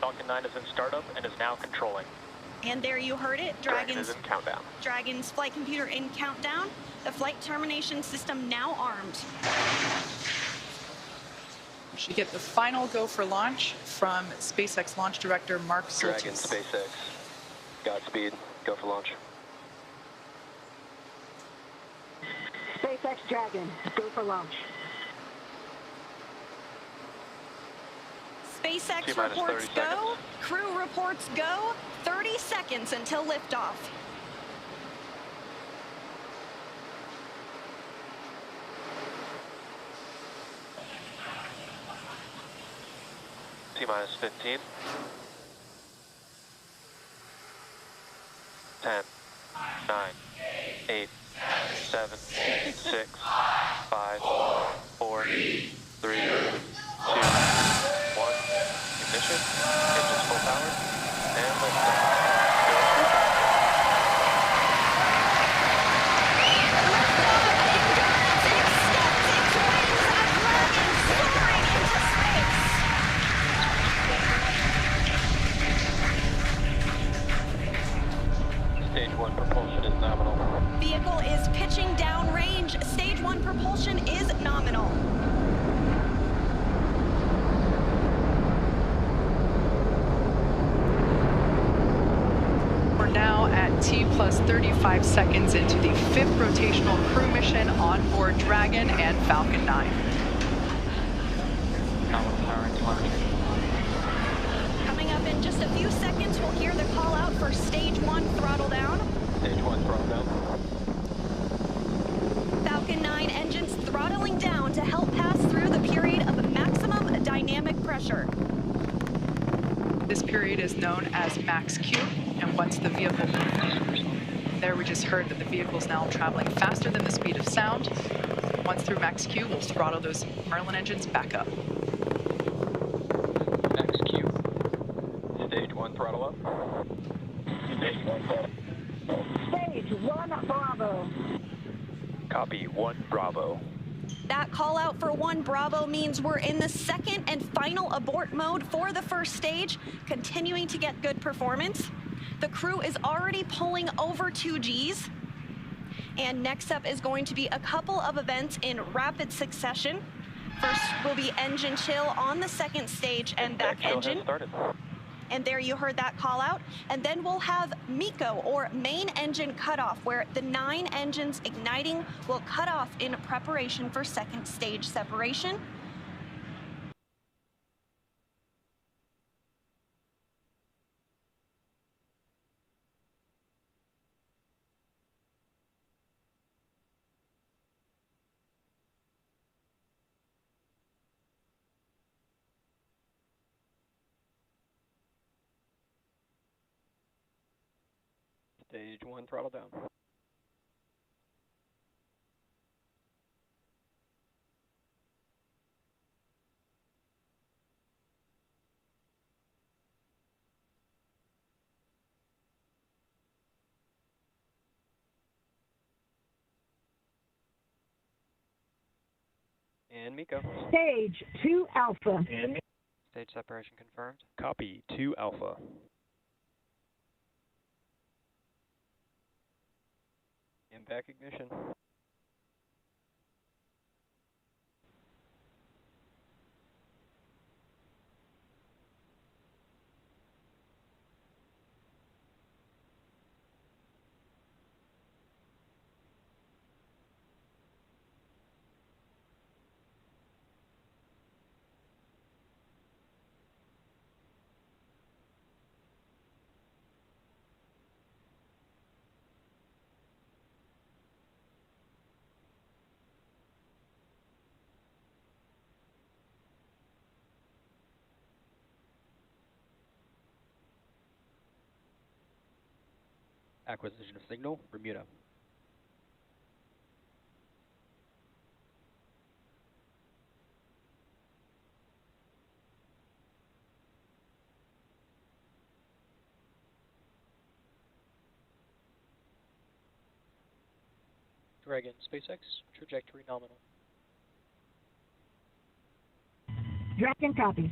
Falcon-9 is in startup and is now controlling. And there you heard it. Dragon is in countdown. Dragon's flight computer in countdown. The flight termination system now armed. We should get the final go for launch from SpaceX launch director Mark Soltis. Dragon, SpaceX. Godspeed. Go for launch. SpaceX Dragon, go for launch. SpaceX T-minus reports 30 go. seconds. Crew reports go. 30 seconds until liftoff. T-minus 15. 10, 9, 8, 7, 6, 5, 4, 3, 2, 1. Ignition. Engines full power. And liftoff. Stage 1 propulsion is nominal. Vehicle is pitching downrange. Stage 1 propulsion is nominal. We're now at T plus 35 seconds into the 5th rotational crew mission on board Dragon and Falcon-9. Coming up in just a few seconds, we'll hear the call out for stage 1 throttle down. Stage 1 throttle down. Falcon 9 engines throttling down to help pass through the period of maximum dynamic pressure. This period is known as max Q, and once the vehicle, there we just heard that the vehicle is now traveling faster than the speed of sound. Once through max Q, we'll throttle those Merlin engines back up. Max Q. Stage 1 throttle up. Stage 1 throttle. Stage 1 Bravo. Copy 1 Bravo. That call out for 1 Bravo means we're in the second and final abort mode for the first stage, continuing to get good performance. The crew is already pulling over 2 Gs. And next up is going to be a couple of events in rapid succession. First will be engine chill on the second stage and back engine. And there you heard that call out. And then we'll have MECO, or main engine cutoff, where the 9 engines igniting will cut off in preparation for second stage separation. Stage 1 throttle down. And MECO. Stage 2 Alpha. And stage separation confirmed. Copy 2 Alpha. Impact ignition. Acquisition of signal, Bermuda. Dragon, SpaceX, trajectory nominal. Dragon copy.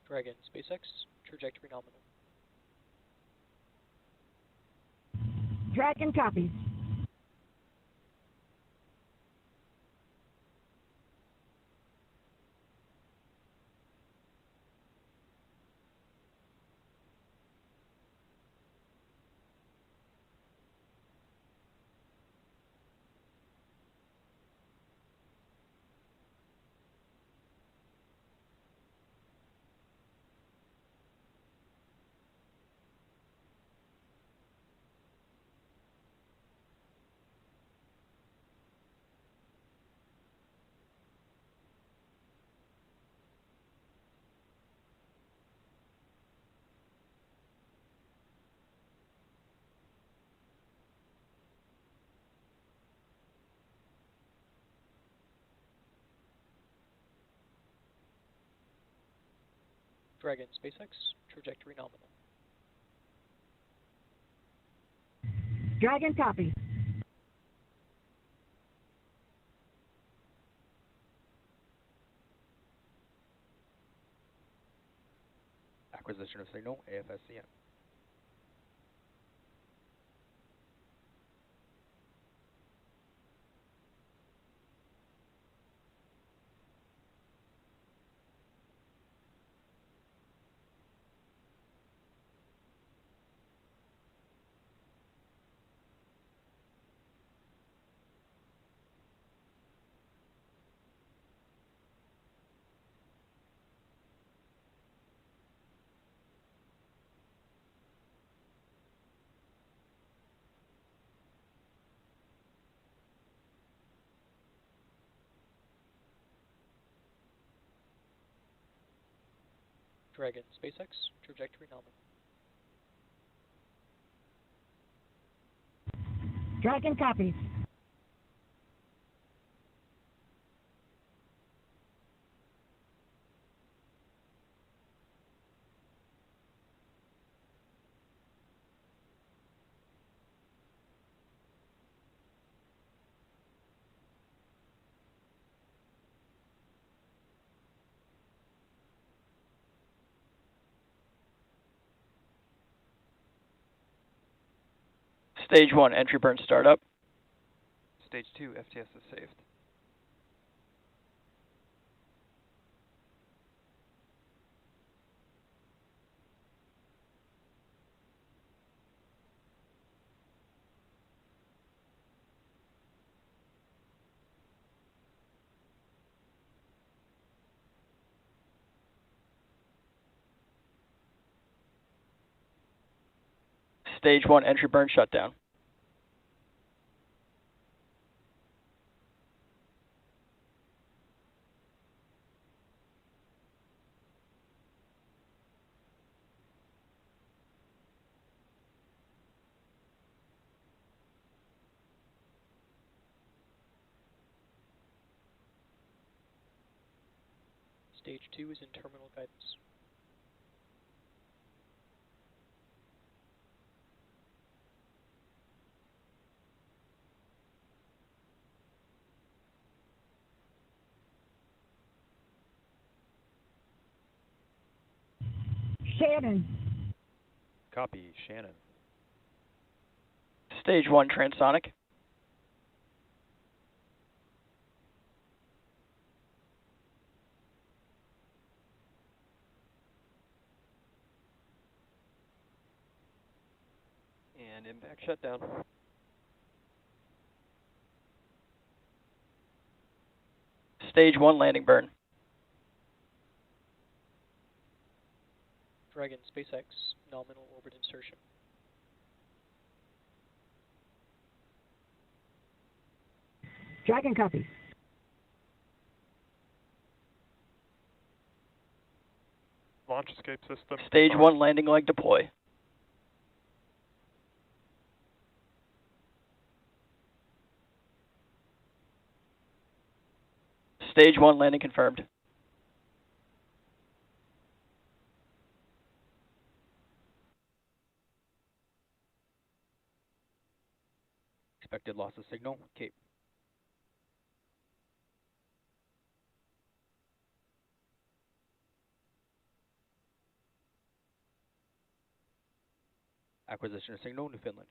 Dragon, SpaceX, trajectory nominal. Dragon copies. Dragon, SpaceX, trajectory nominal. Dragon copies. Acquisition of signal, AFSCM. Dragon, SpaceX, trajectory nominal. Dragon copies. Stage 1, entry burn startup. Stage 2, FTS is saved. Stage 1, entry burn shutdown. Stage 2 is in terminal guidance. Shannon. Copy, Shannon. Stage 1, transonic. And impact shutdown. Stage 1, landing burn. Dragon, SpaceX, nominal orbit insertion. Dragon copies. Launch escape system. Stage 1, landing leg deploy. Stage 1, landing confirmed. Expected loss of signal, Cape. Acquisition of signal, Newfoundland.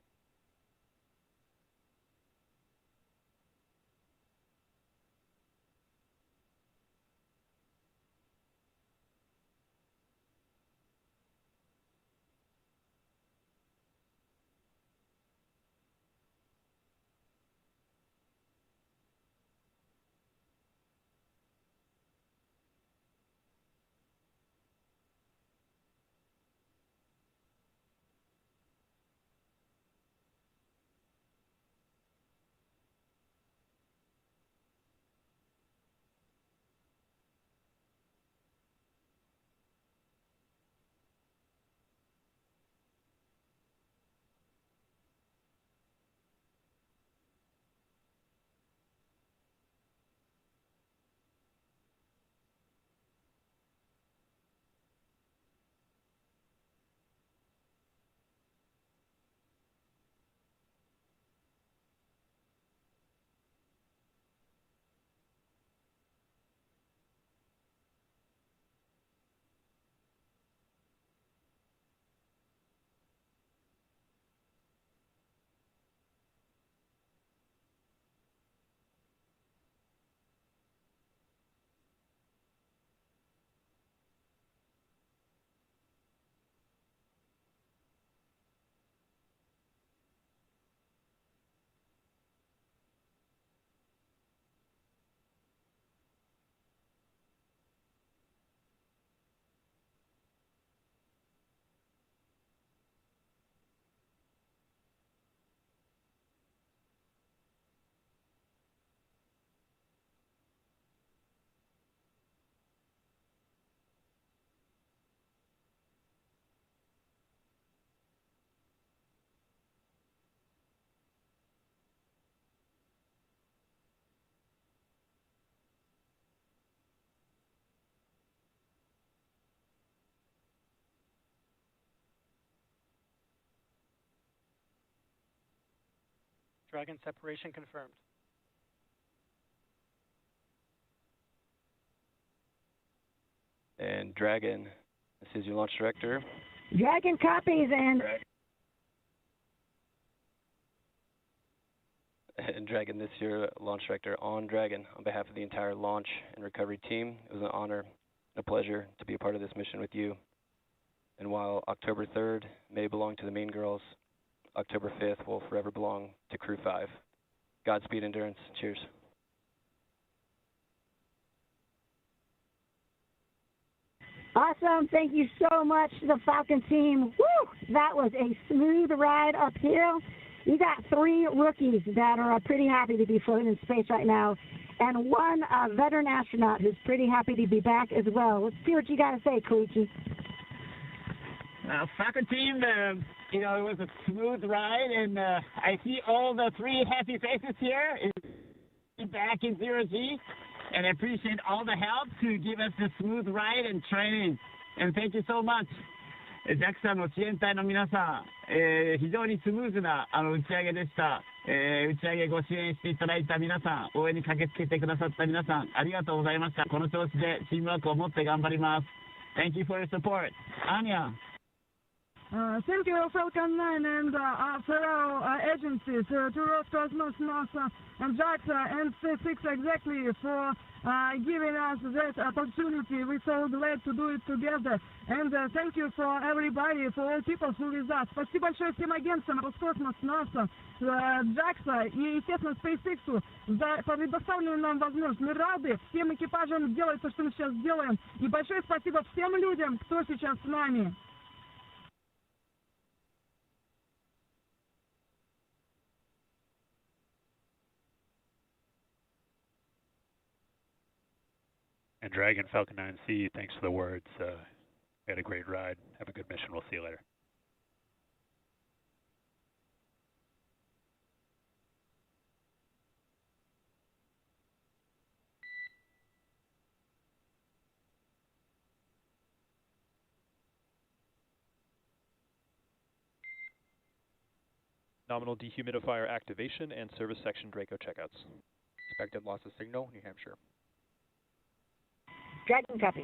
Dragon separation confirmed. And Dragon, this is your launch director. Dragon copies and And Dragon, this is your launch director on Dragon. On behalf of the entire launch and recovery team, it was an honor and a pleasure to be a part of this mission with you. And while October 3rd may belong to the Mean Girls, October 5th will forever belong to Crew-5. Godspeed, Endurance. Cheers. awesome. Thank you so much to the Falcon team. Woo! That was a smooth ride uphill. You got 3 rookies that are pretty happy to be floating in space right now, and 1 veteran astronaut who's pretty happy to be back as well. Let's see what you got to say, Koichi. Falcon team, it was a smooth ride, and I see all the 3 happy faces here back in 0G, and I appreciate all the help to give us a smooth ride and training, and thank you so much. JAXA の支援隊の皆さん、非常にスムーズな打ち上げでした、打ち上げご支援していただいた皆さん、応援に駆けつけてくださった皆さん、ありがとうございました。この調子でチームワークを持って頑張ります。Thank you for your support. Anya. Thank you, Falcon-9 and fellow agencies, to Roscosmos, NASA, and JAXA, and SpaceX exactly for giving us that opportunity. We're so glad to do it together. And thank you for everybody, for all people who with us. Спасибо большое всем агентствам, Роскосмос, NASA, JAXA и, естественно, SpaceX за предоставленную нам возможность. Мы рады всем экипажам делать то, что мы сейчас делаем. И большое спасибо всем людям, кто сейчас с нами. And Dragon Falcon-9C, thanks for the words. We had a great ride. Have a good mission. We'll see you later. Nominal dehumidifier activation and service section Draco checkouts. Expected loss of signal, New Hampshire. Dragon copies.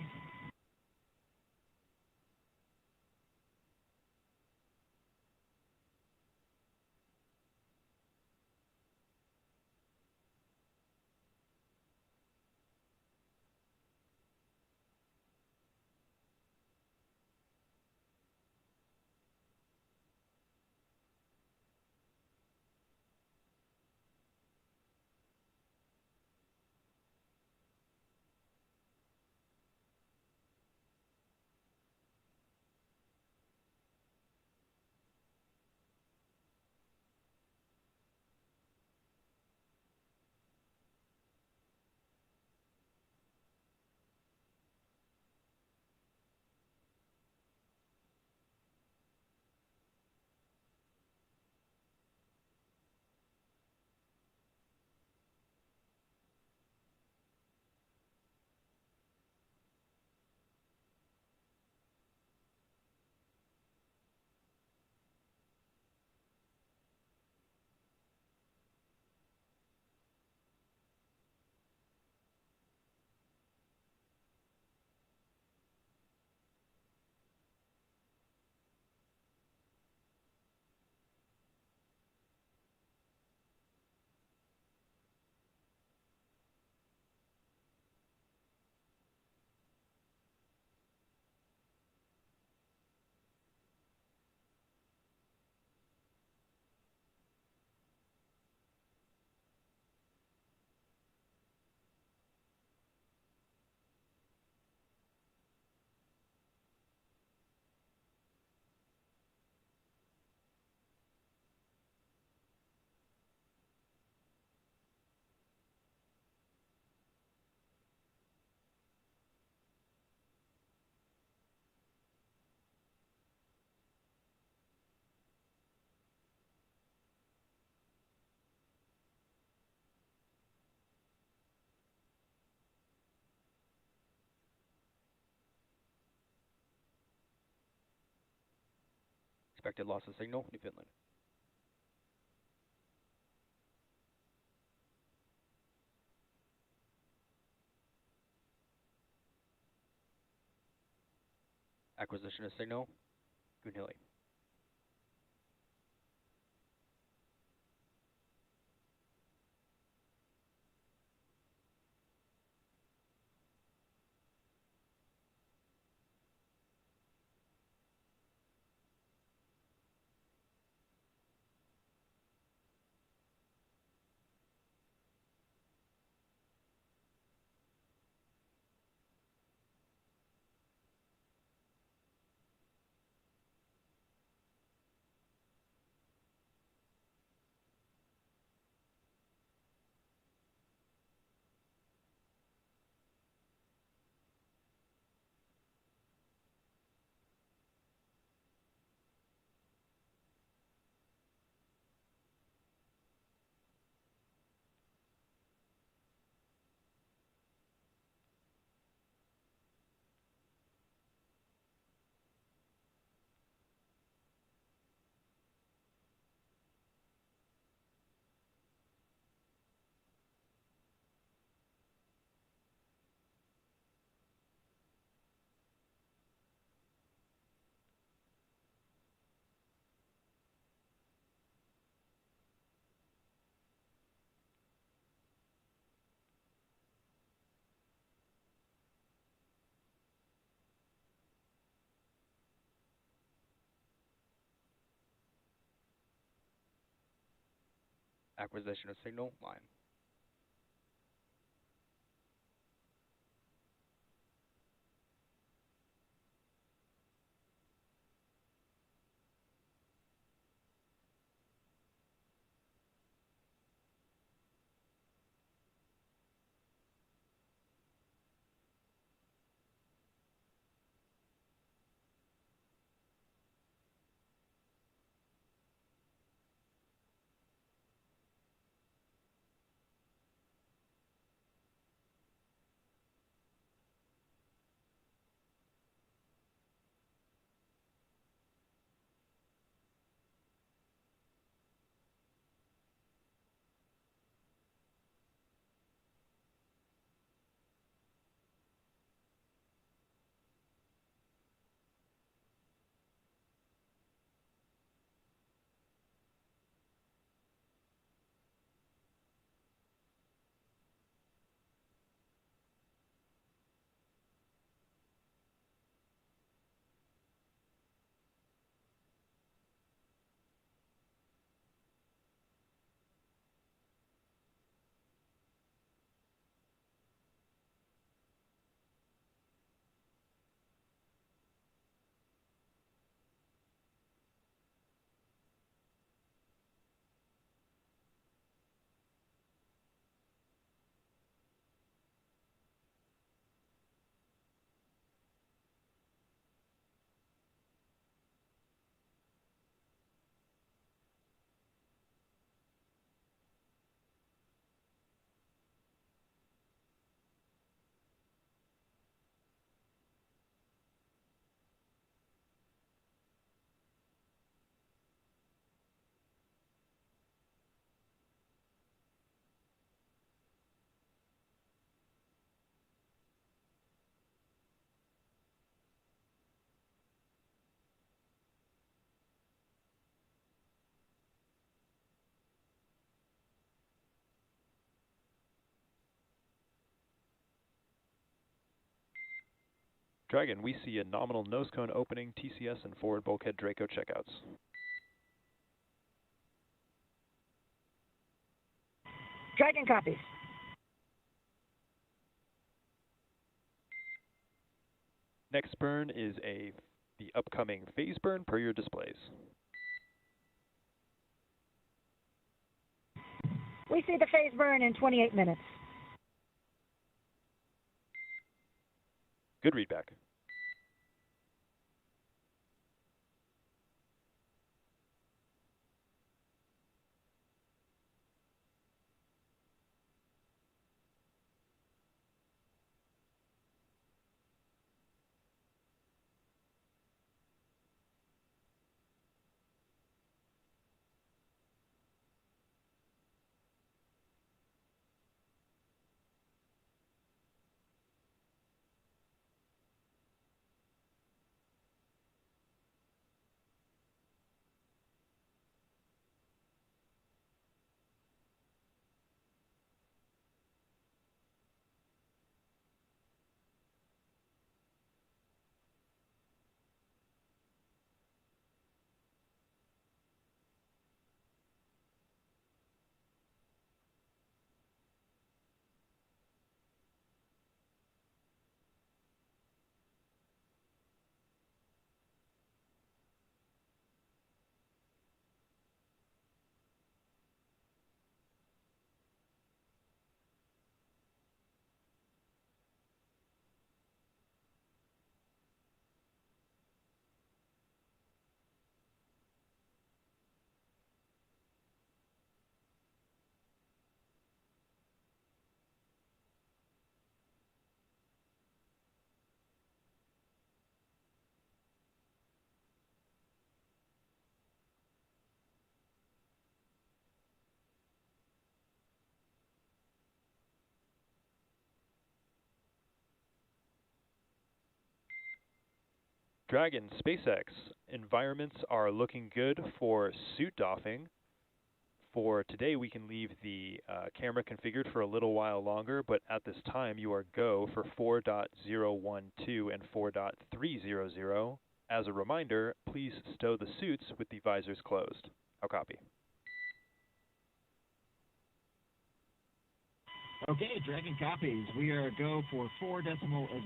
Expected loss of signal, Newfoundland. Acquisition of signal, Goonhilly. Acquisition of signal, line. Dragon, we see a nominal nose cone opening, TCS, and forward bulkhead Draco checkouts. Dragon copies. Next burn is the upcoming phase burn per your displays. We see the phase burn in 28 minutes. Good readback. Dragon, SpaceX, environments are looking good for suit doffing. For today, we can leave the camera configured for a little while longer, but at this time, you are go for 4.012 and 4.300. As a reminder, please stow the suits with the visors closed. How copy? Okay, Dragon copies. We are go for 4.012 and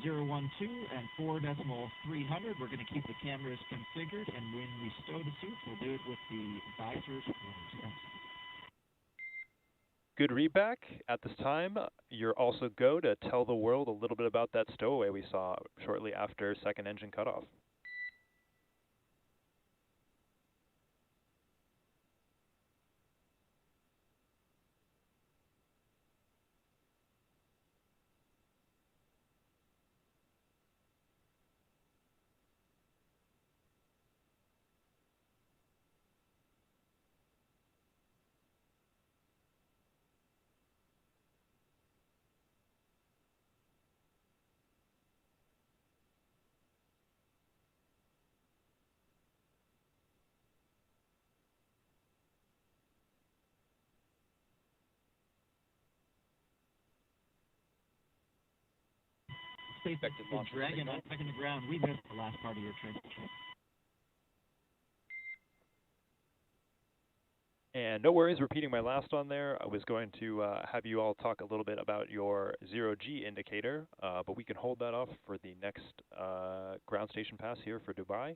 4.300. We're going to keep the cameras configured, and when we stow the suits, we'll do it with the visors closed. Good readback. At this time, you're also go to tell the world a little bit about that stowaway we saw shortly after second engine cutoff. Expected launch. Dragon, I'm back in the ground. We missed the last part of your transmission. And no worries, repeating my last on there. I was going to have you all talk a little bit about your zero-G indicator, but we can hold that off for the next ground station pass here for Dubai.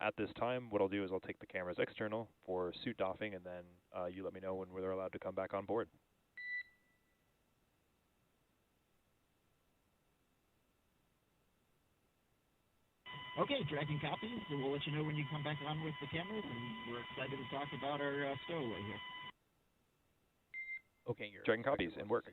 At this time, what I'll do is I'll take the cameras external for suit doffing, and then you let me know when they're allowed to come back on board. Okay, Dragon copies. So we'll let you know when you come back on with the cameras, and we're excited to talk about our stowaway here. Okay, Dragon copies and work.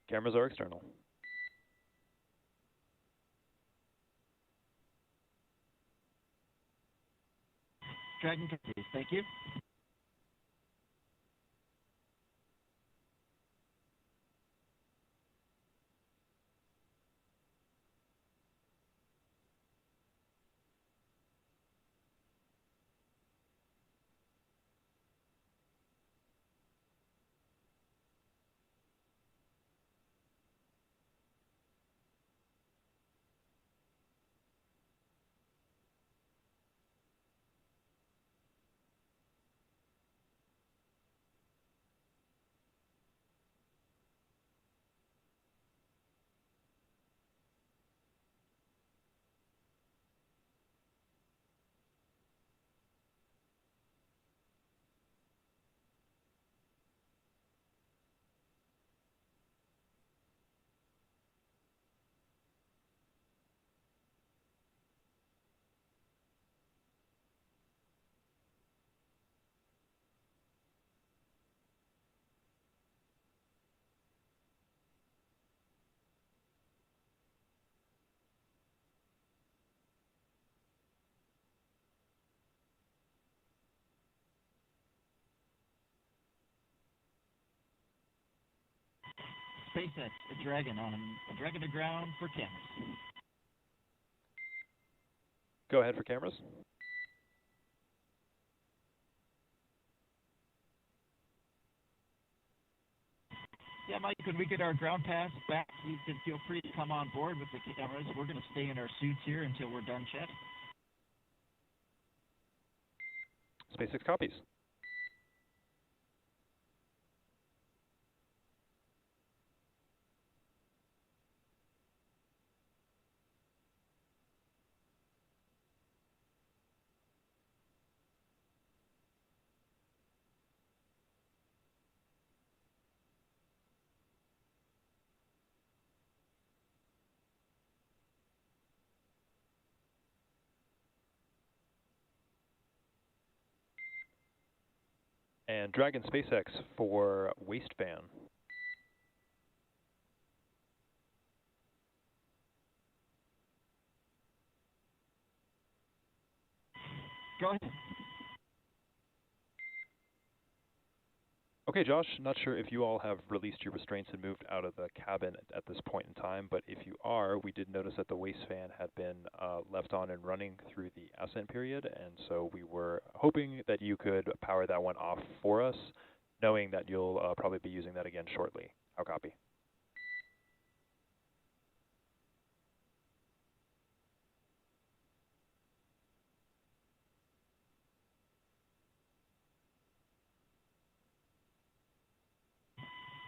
Cameras are external. Dragon copies. Thank you. SpaceX, a Dragon on a Dragon to ground for cameras. Go ahead for cameras. Yeah, Mike, when we get our ground pass back, you can feel free to come on board with the cameras. We're going to stay in our suits here until we're done chat. SpaceX copies. And Dragon SpaceX for waistband. Go ahead. Okay, Josh, not sure if you all have released your restraints and moved out of the cabin at this point in time, but if you are, we did notice that the waist fan had been left on and running through the ascent period, and so we were hoping that you could power that one off for us, knowing that you'll probably be using that again shortly. How copy?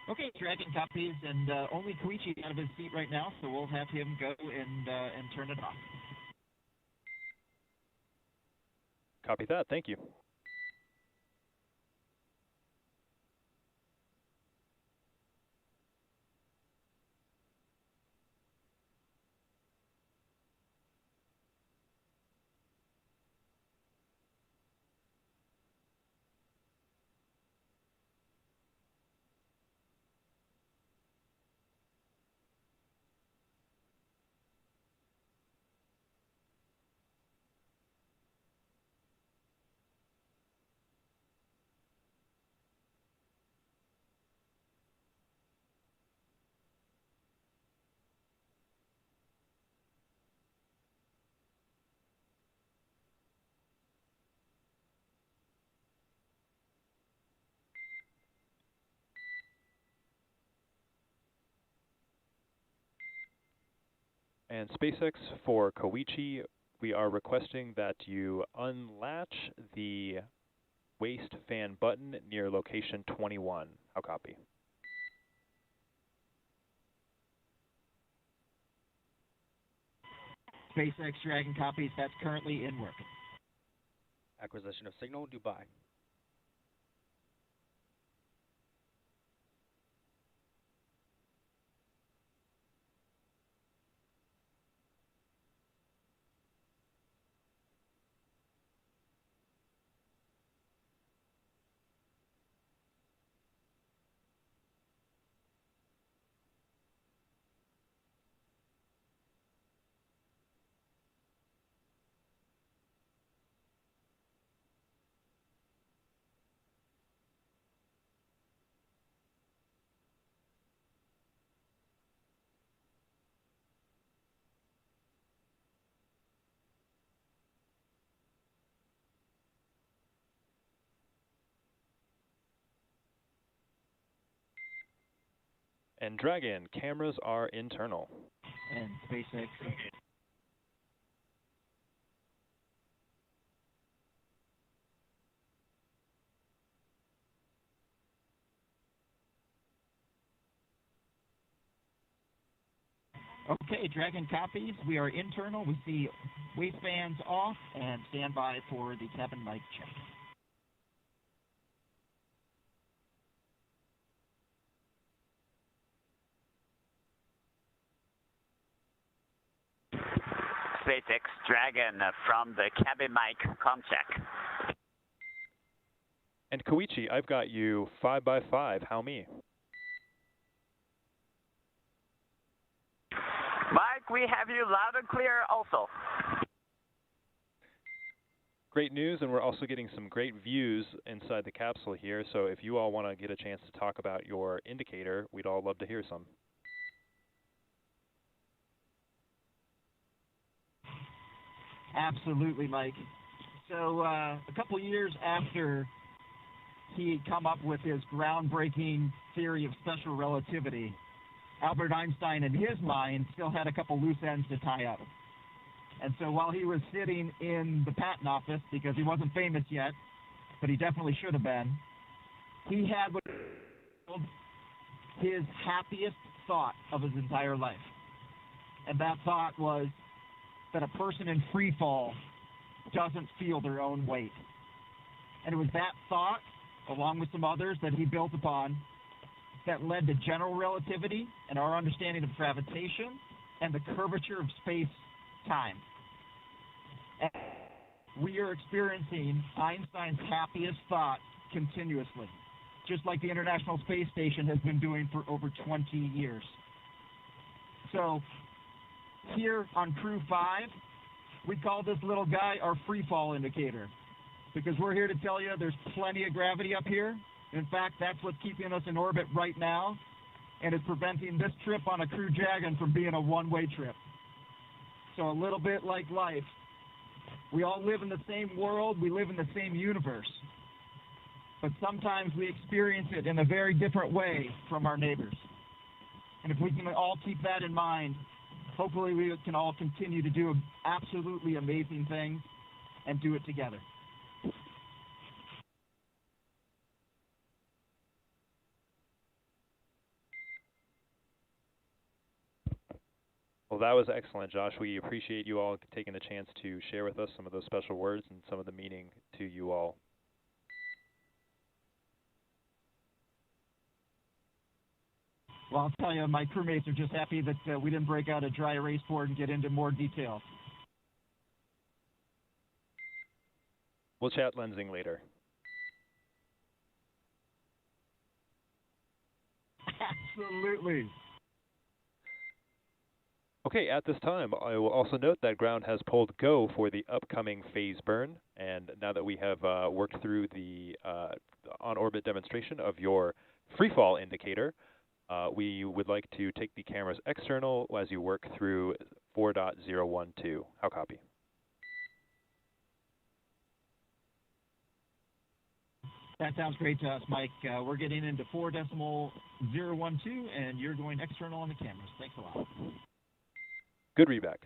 Okay, Dragon copies, and only Koichi out of his seat right now, so we'll have him go and turn it off. Copy that. Thank you. And SpaceX for Koichi, we are requesting that you unlatch the waist fan button near location 21. How copy? SpaceX Dragon copies, that's currently in work. Acquisition of signal, Dubai. And Dragon, cameras are internal. And SpaceX. Okay, Dragon copies. We are internal. We see waistbands off and stand by for the cabin mic check. SpaceX Dragon from the cabin mic com check. And Koichi, I've got you 5x5. How me? Mike, we have you loud and clear also. Great news, and we're also getting some great views inside the capsule here, so if you all want to get a chance to talk about your indicator, we'd all love to hear some. Absolutely, Mike. So a couple years after he had come up with his groundbreaking theory of special relativity, Albert Einstein, in his mind, still had a couple loose ends to tie up. And so while he was sitting in the patent office, because he wasn't famous yet, but he definitely should have been, he had what his happiest thought of his entire life. And that thought was that a person in free fall doesn't feel their own weight. And it was that thought, along with some others that he built upon, that led to general relativity and our understanding of gravitation and the curvature of space-time. And we are experiencing Einstein's happiest thought continuously, just like the International Space Station has been doing for over 20 years. So here on Crew-5, we call this little guy our free fall indicator, because we're here to tell you there's plenty of gravity up here. In fact, that's what's keeping us in orbit right now, and is preventing this trip on a Crew Dragon from being a one-way trip. So a little bit like life, we all live in the same world, we live in the same universe, but sometimes we experience it in a very different way from our neighbors. And if we can all keep that in mind, hopefully we can all continue to do absolutely amazing things and do it together. Well, that was excellent, Josh. We appreciate you all taking the chance to share with us some of those special words and some of the meaning to you all. Well, I'll tell you, my crewmates are just happy that we didn't break out a dry erase board and get into more details. We'll chat lensing later. Absolutely. Okay, at this time, I will also note that ground has pulled go for the upcoming phase burn. And now that we have worked through the on-orbit demonstration of your freefall indicator, we would like to take the cameras external as you work through 4.012. How copy? That sounds great to us, Mike. We're getting into 4.012, and you're going external on the cameras. Thanks a lot. Good readback.